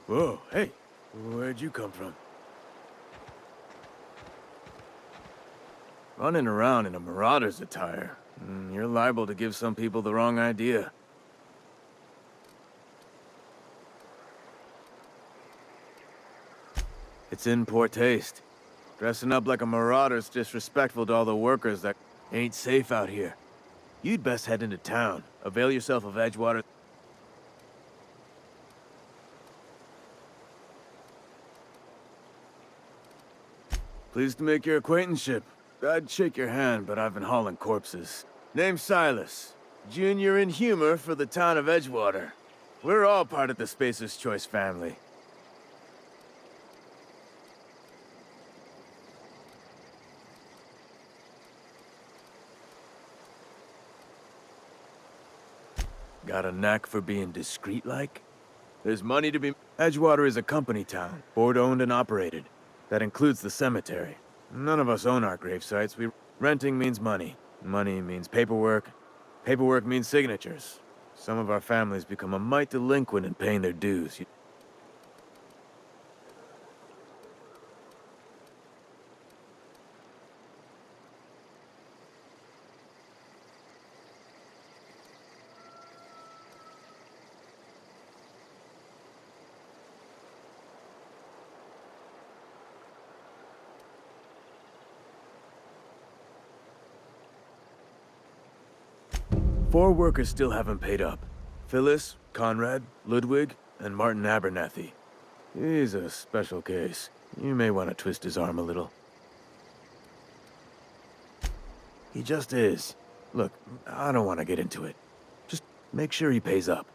Whoa, hey, where'd you come from? Running around in a marauder's attire. You're liable to give some people the wrong idea. It's in poor taste. Dressing up like a marauder's disrespectful to all the workers that ain't safe out here. You'd best head into town. Avail yourself of Edgewater. Pleased to make your acquaintanceship. I'd shake your hand, but I've been hauling corpses. Name's Silas. Junior in humor for the town of Edgewater. We're all part of the Spacer's Choice family. Got a knack for being discreet-like? There's money to be... Edgewater is a company town, board-owned and operated. That includes the cemetery. None of us own our grave sites. Renting means money. Money means paperwork. Paperwork means signatures. Some of our families become a mite delinquent in paying their dues. 4 workers still haven't paid up. Phyllis, Conrad, Ludwig, and Martin Abernathy. He's a special case. You may want to twist his arm a little. He just is. Look, I don't want to get into it. Just make sure he pays up.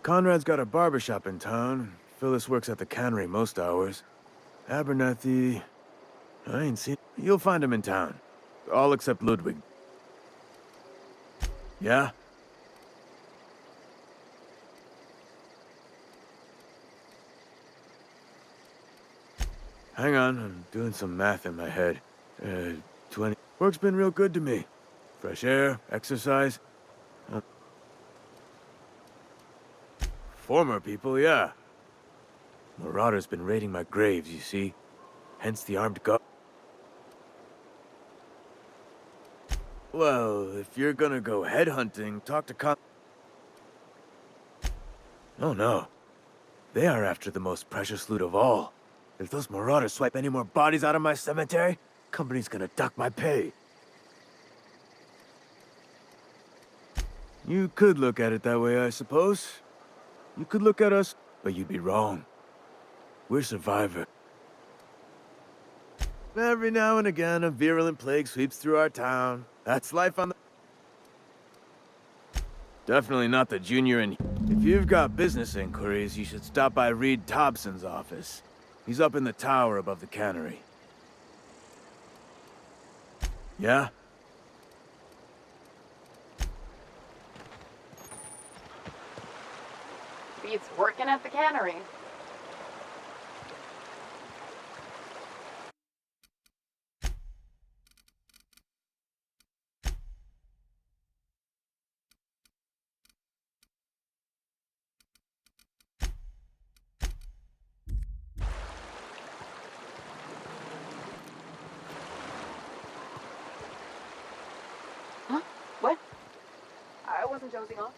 Conrad's got a barbershop in town. Phyllis works at the cannery most hours. Abernathy... I ain't seen... You'll find him in town. All except Ludwig. Yeah? Hang on, I'm doing some math in my head. 20... Work's been real good to me. Fresh air, exercise. Former people, yeah. Marauder's been raiding my graves, you see. Hence the armed guard. Well, if you're gonna go headhunting, talk to Oh no. They are after the most precious loot of all. If those marauders swipe any more bodies out of my cemetery, company's gonna duck my pay. You could look at it that way, I suppose. You could look at us, but you'd be wrong. We're survivors. Every now and again, a virulent plague sweeps through our town. That's life on the... Definitely not the junior in... If you've got business inquiries, you should stop by Reed Thompson's office. He's up in the tower above the cannery. Yeah? Beats working at the cannery. Huh? What? I wasn't dozing off.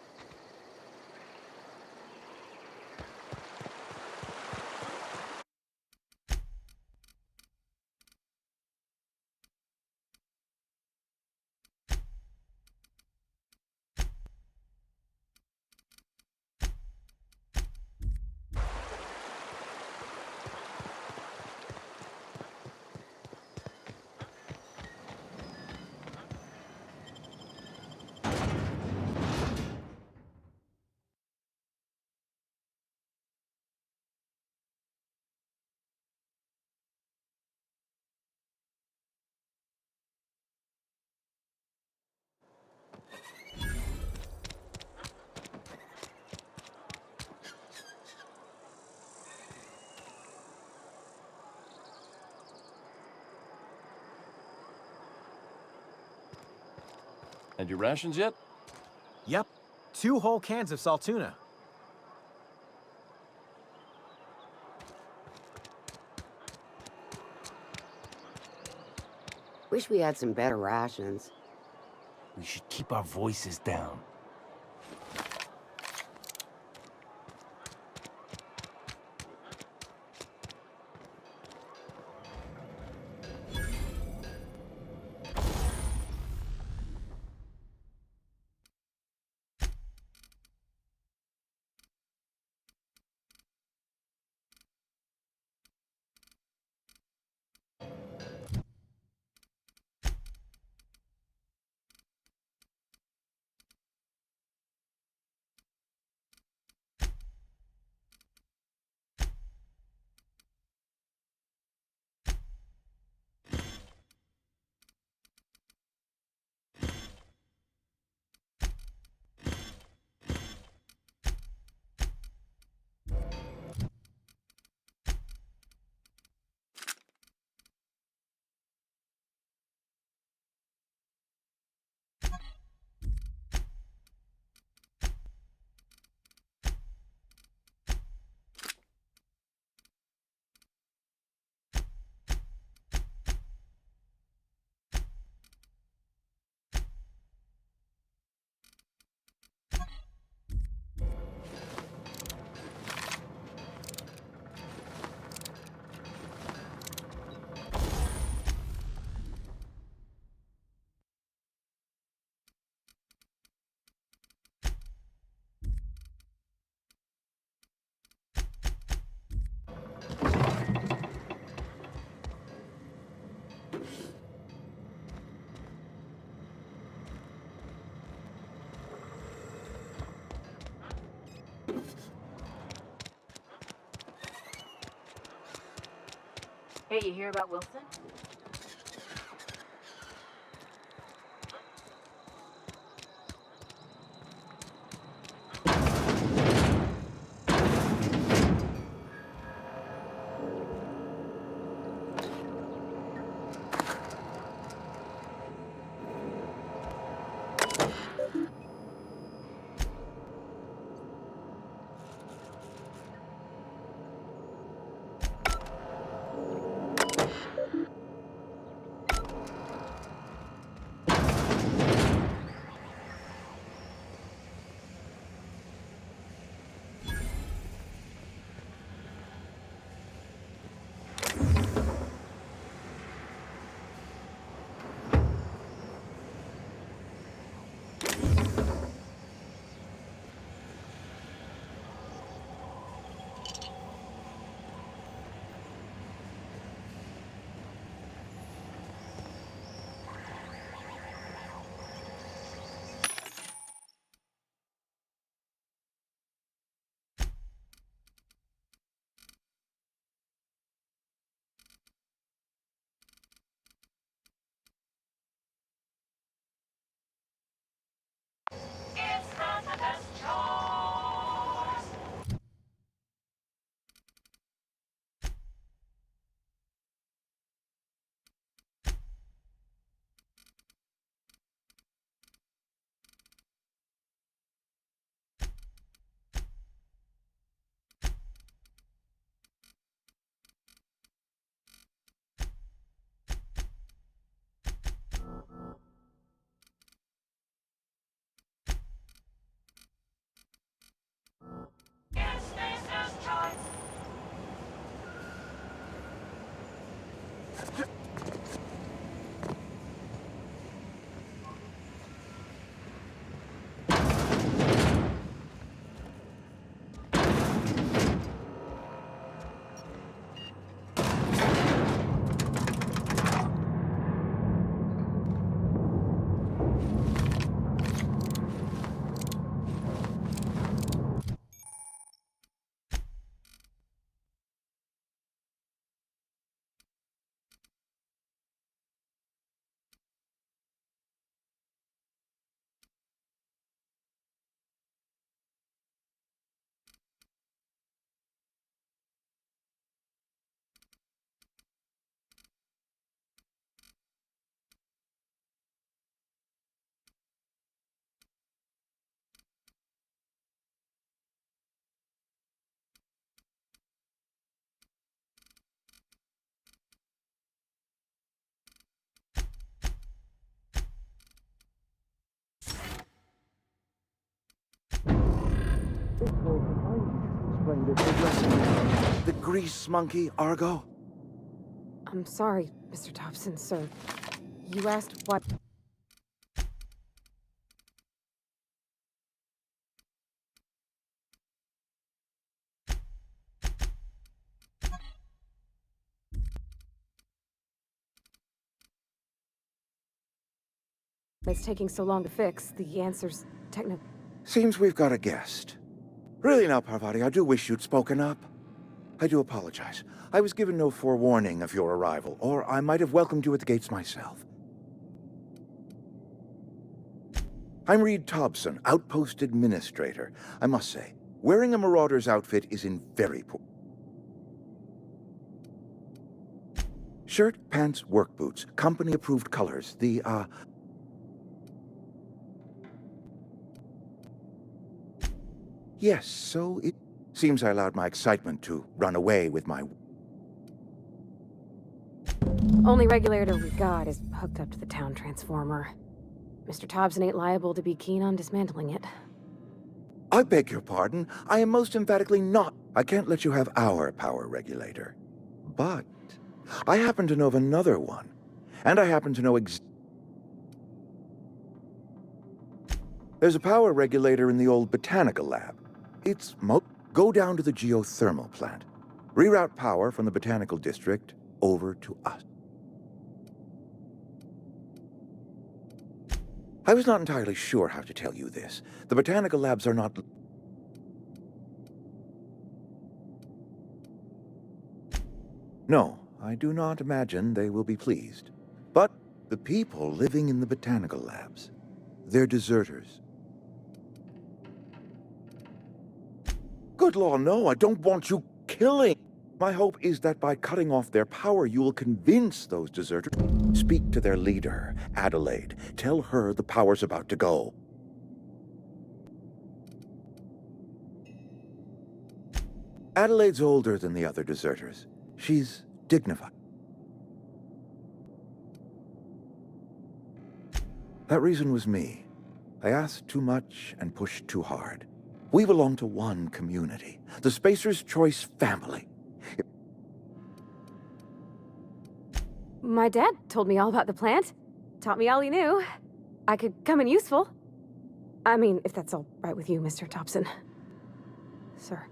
Had your rations yet? Yep, 2 whole cans of salt tuna. Wish we had some better rations. We should keep our voices down. Hey, you hear about Wilson? The grease monkey, Argo? I'm sorry, Mr. Thompson, sir. You asked what... It's taking so long to fix. The answer's Seems we've got a guest. Really now, Parvati, I do wish you'd spoken up. I do apologize. I was given no forewarning of your arrival, or I might have welcomed you at the gates myself. I'm Reed Thompson, Outpost Administrator. I must say, wearing a Marauder's outfit is in very poor... Shirt, pants, work boots, company-approved colors. Yes, so it seems I allowed my excitement to run away with my... Only regulator we got is hooked up to the town transformer. Mr. Thompson ain't liable to be keen on dismantling it. I beg your pardon. I am most emphatically not. I can't let you have our power regulator. But I happen to know of another one. And I happen to know There's a power regulator in the old botanical lab. Go down to the geothermal plant. Reroute power from the botanical district over to us. I was not entirely sure how to tell you this. The botanical labs are not... No, I do not imagine they will be pleased. But the people living in the botanical labs, they're deserters. Good law, no, I don't want you killing. My hope is that by cutting off their power, you will convince those deserters. Speak to their leader, Adelaide. Tell her the power's about to go. Adelaide's older than the other deserters. She's dignified. That reason was me. I asked too much and pushed too hard. We belong to one community, the Spacer's Choice family. My dad told me all about the plant. Taught me all he knew. I could come in useful. I mean, if that's all right with you, Mr. Thompson. Sir.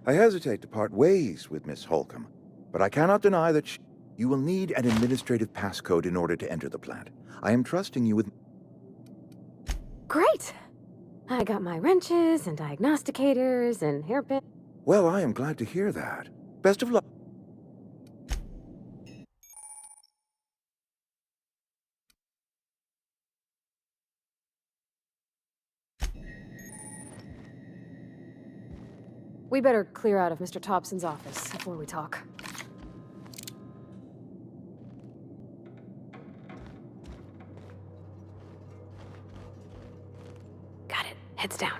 I hesitate to part ways with Miss Holcomb, but I cannot deny that you will need an administrative passcode in order to enter the plant. I am trusting you with... Great! I got my wrenches and diagnosticators and hairpin. Well, I am glad to hear that. Best of luck. We better clear out of Mr. Thompson's office before we talk. Got it. Heads down.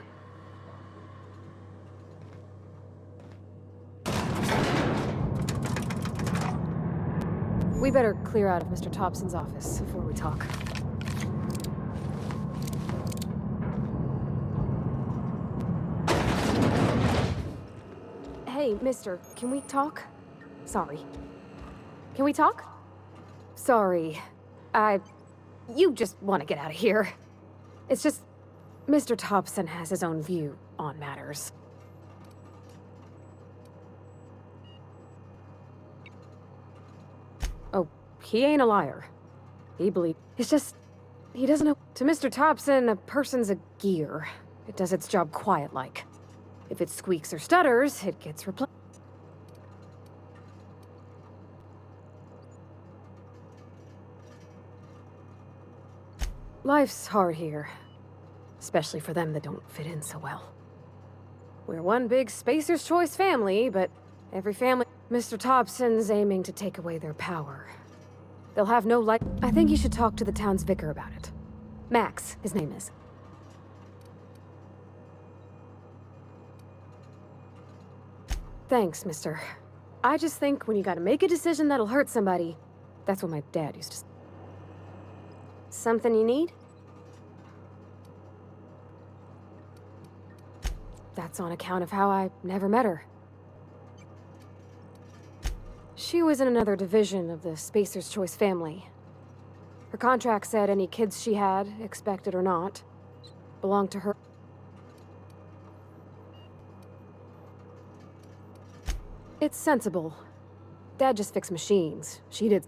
We better clear out of Mr. Thompson's office before we talk. Hey, mister, can we talk? Sorry. Can we talk? Sorry. You just want to get out of here. It's just... Mr. Thompson has his own view on matters. Oh, he ain't a liar. He believes... It's just... He doesn't know... To Mr. Thompson, a person's a gear. It does its job quiet-like. If it squeaks or stutters, it gets replaced. Life's hard here. Especially for them that don't fit in so well. We're one big Spacer's Choice family, but every family... Mr. Thompson's aiming to take away their power. They'll have no light... I think you should talk to the town's vicar about it. Max, his name is. Thanks, mister. I just think when you gotta make a decision that'll hurt somebody, that's what my dad used to say. Something you need? That's That's on account of how I never met her. She was in another division of the Spacer's Choice family. Her contract said any kids she had, expected or not, belonged to her. It's sensible. Dad just fixed machines. She did.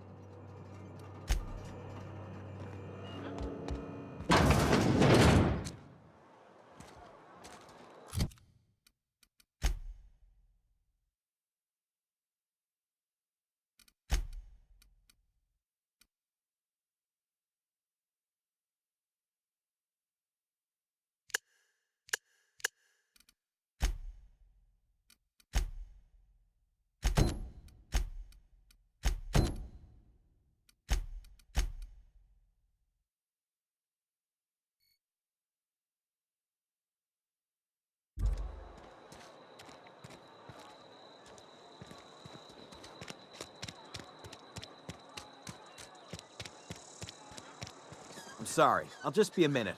I'm sorry. I'll just be a minute.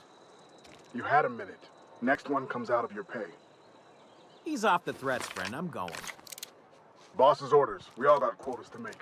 You had a minute. Next one comes out of your pay. Ease off the threats, friend. I'm going. Boss's orders. We all got quotas to make.